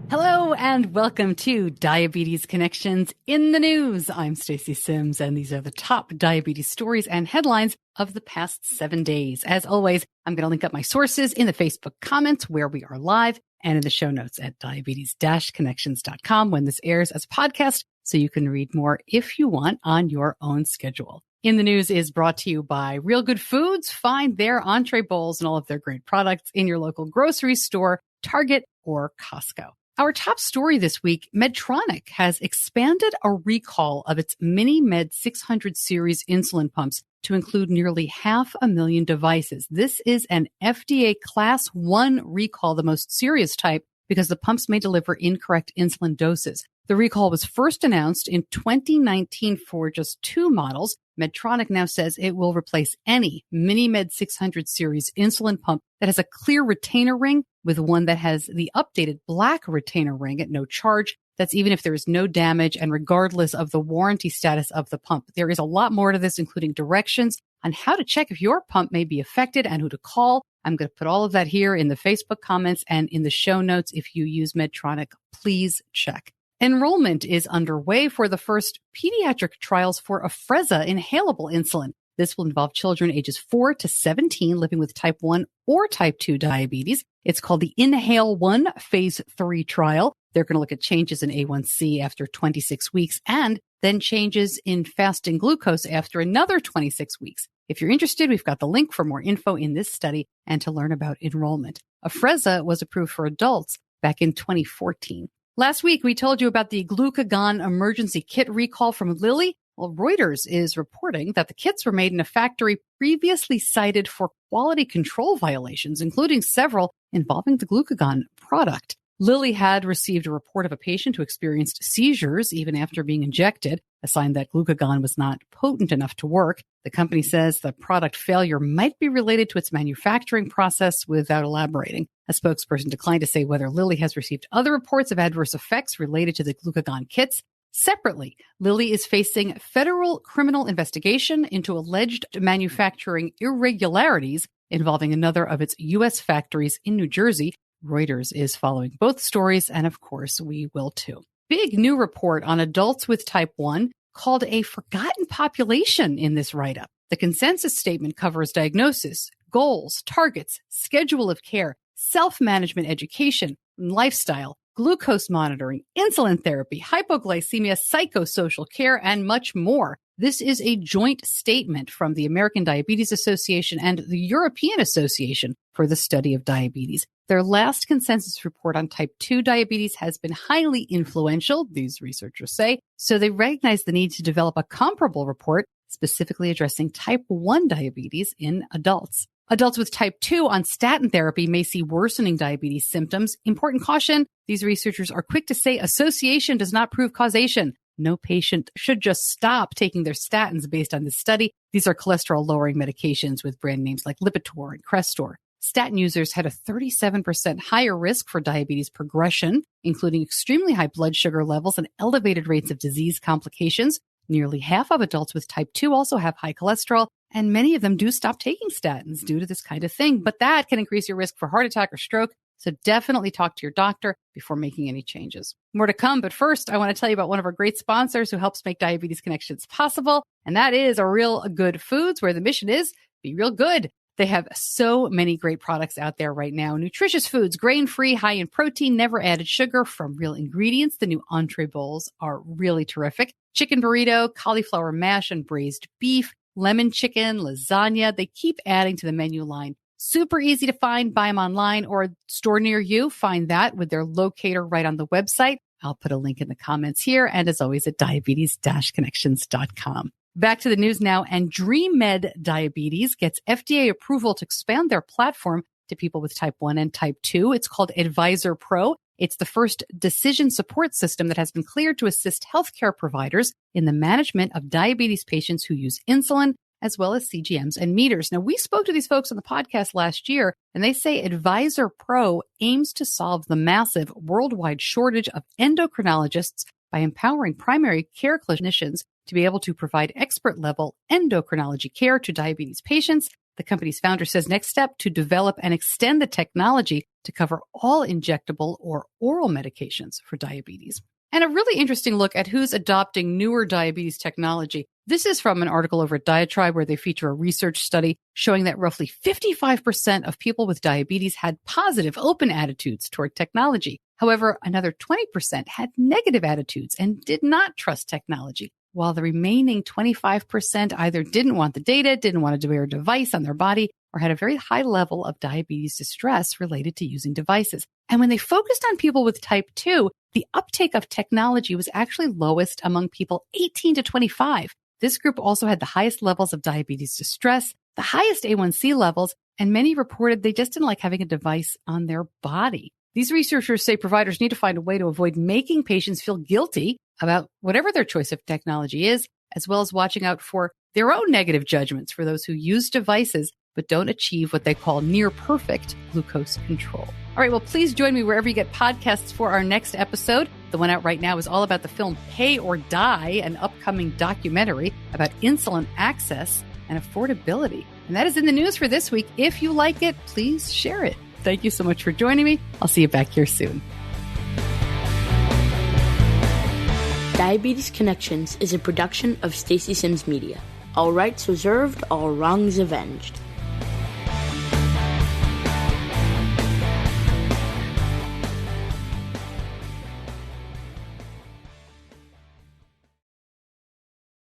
Hello and welcome to Diabetes Connections in the News. I'm Stacey Sims, and these are the top diabetes stories and headlines of the past 7 days. As always, I'm going to link up my sources in the Facebook comments where we are live and in the show notes at diabetes-connections.com when this airs as a podcast, so you can read more if you want on your own schedule. In the News is brought to you by Real Good Foods. Find their entree bowls and all of their great products in your local grocery store, Target, or Costco. Our top story this week, Medtronic has expanded a recall of its MiniMed 600 series insulin pumps to include nearly 500,000 devices. This is an FDA Class 1 recall, the most serious type, because the pumps may deliver incorrect insulin doses. The recall was first announced in 2019 for just 2 models. Medtronic now says it will replace any MiniMed 600 series insulin pump that has a clear retainer ring with one that has the updated black retainer ring at no charge. That's even if there is no damage and regardless of the warranty status of the pump. There is a lot more to this, including directions on how to check if your pump may be affected and who to call. I'm going to put all of that here in the Facebook comments and in the show notes. If you use Medtronic, please check. Enrollment is underway for the first pediatric trials for Afrezza inhalable insulin. This will involve children ages 4 to 17 living with type 1 or type 2 diabetes. It's called the INHALE-1 Phase 3 trial. They're going to look at changes in A1C after 26 weeks and then changes in fasting glucose after another 26 weeks. If you're interested, we've got the link for more info in this study and to learn about enrollment. Afrezza was approved for adults back in 2014. Last week, we told you about the glucagon emergency kit recall from Lilly. Well, Reuters is reporting that the kits were made in a factory previously cited for quality control violations, including several involving the glucagon product. Lilly had received a report of a patient who experienced seizures even after being injected, a sign that glucagon was not potent enough to work. The company says the product failure might be related to its manufacturing process without elaborating. A spokesperson declined to say whether Lilly has received other reports of adverse effects related to the glucagon kits. Separately, Lilly is facing federal criminal investigation into alleged manufacturing irregularities involving another of its U.S. factories in New Jersey. Reuters is following both stories, and of course, we will too. Big new report on adults with type 1 called a forgotten population in this write-up. The consensus statement covers diagnosis, goals, targets, schedule of care, self-management education, lifestyle, glucose monitoring, insulin therapy, hypoglycemia, psychosocial care, and much more. This is a joint statement from the American Diabetes Association and the European Association for the Study of Diabetes. Their last consensus report on type 2 diabetes has been highly influential, these researchers say, so they recognize the need to develop a comparable report specifically addressing type 1 diabetes in adults. Adults with type 2 on statin therapy may see worsening diabetes symptoms. Important caution, these researchers are quick to say association does not prove causation. No patient should just stop taking their statins based on this study. These are cholesterol-lowering medications with brand names like Lipitor and Crestor. Statin users had a 37% higher risk for diabetes progression, including extremely high blood sugar levels and elevated rates of disease complications. Nearly half of adults with type 2 also have high cholesterol, and many of them do stop taking statins due to this kind of thing. But that can increase your risk for heart attack or stroke. So definitely talk to your doctor before making any changes. More to come, but first, I want to tell you about one of our great sponsors who helps make Diabetes Connections possible, and that is Real Good Foods, where the mission is be real good. They have so many great products out there right now. Nutritious foods, grain-free, high in protein, never added sugar from real ingredients. The new entree bowls are really terrific. Chicken burrito, cauliflower mash and braised beef, lemon chicken, lasagna. They keep adding to the menu line. Super easy to find. Buy them online or a store near you. Find that with their locator right on the website. I'll put a link in the comments here. And as always, at diabetes-connections.com. Back to the news now, and DreamMed Diabetes gets FDA approval to expand their platform to people with type 1 and type 2. It's called Advisor Pro. It's the first decision support system that has been cleared to assist healthcare providers in the management of diabetes patients who use insulin, as well as CGMs and meters. Now, we spoke to these folks on the podcast last year, and they say Advisor Pro aims to solve the massive worldwide shortage of endocrinologists by empowering primary care clinicians to be able to provide expert-level endocrinology care to diabetes patients. The company's founder says next step to develop and extend the technology to cover all injectable or oral medications for diabetes. And a really interesting look at who's adopting newer diabetes technology. This is from an article over at Diatribe where they feature a research study showing that roughly 55% of people with diabetes had positive, open attitudes toward technology. However, another 20% had negative attitudes and did not trust technology, while the remaining 25% either didn't want the data, didn't want to wear a device on their body, or had a very high level of diabetes distress related to using devices. And when they focused on people with type 2, the uptake of technology was actually lowest among people 18 to 25. This group also had the highest levels of diabetes distress, the highest A1C levels, and many reported they just didn't like having a device on their body. These researchers say providers need to find a way to avoid making patients feel guilty about whatever their choice of technology is, as well as watching out for their own negative judgments for those who use devices but don't achieve what they call near perfect glucose control. All right, well, please join me wherever you get podcasts for our next episode. The one out right now is all about the film Pay or Die, an upcoming documentary about insulin access and affordability. And that is in the news for this week. If you like it, please share it. Thank you so much for joining me. I'll see you back here soon. Diabetes Connections is a production of Stacey Sims Media. All rights reserved, all wrongs avenged.